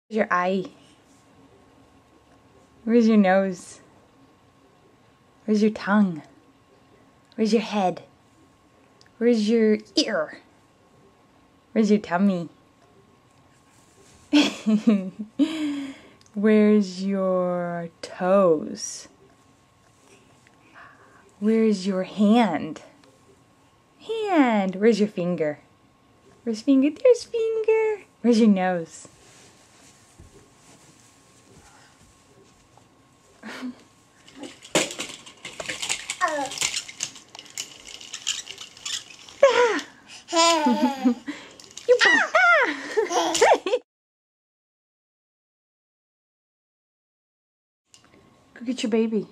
Where's your eye? Where's your nose? Where's your tongue? Where's your head? Where's your ear? Where's your tummy? Where's your toes? Where's your hand? Hand. Where's your finger? Where's finger? There's finger. Where's your nose? You Go get your baby.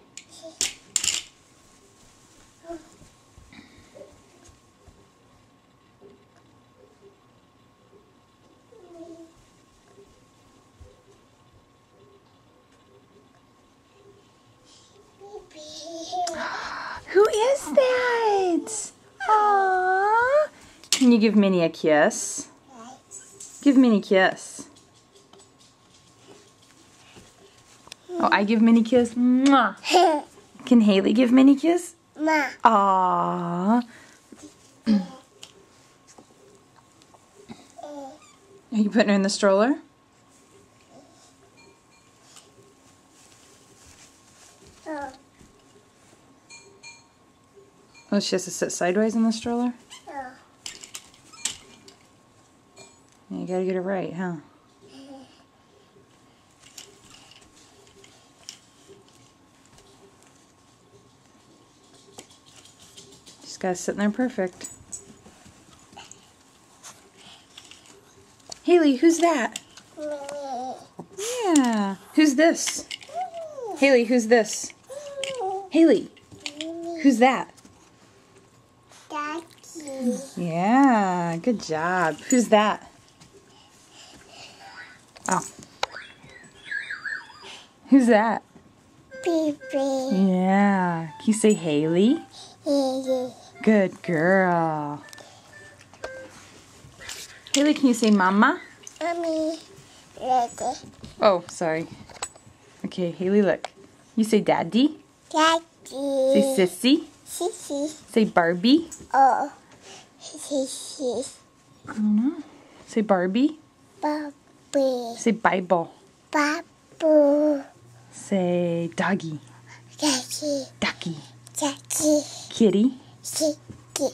Who is that? Aww. Can you give Minnie a kiss? Give Minnie a kiss. Oh, I give Minnie a kiss? Mwah. Can Haley give Minnie a kiss? Aww. Are you putting her in the stroller? Oh, she has to sit sideways in the stroller? Yeah, you gotta get it right, huh? Just gotta sit in there perfect. Haley, who's that? Yeah. Who's this? Haley, who's this? Haley, who's that? Yeah, good job. Who's that? Oh. Who's that? Baby. Yeah. Can you say Haley? Haley. Good girl. Haley, can you say Mama? Mommy. Daddy. Oh, sorry. Okay, Haley, look. You say Daddy. Daddy. Say Sissy. Sissy. Say Barbie. Oh. Sissy. I don't know. Say Barbie. Barbie. Say Bible. Babu. Say Doggy. Daddy. Ducky. Daddy. Kitty. Kitty.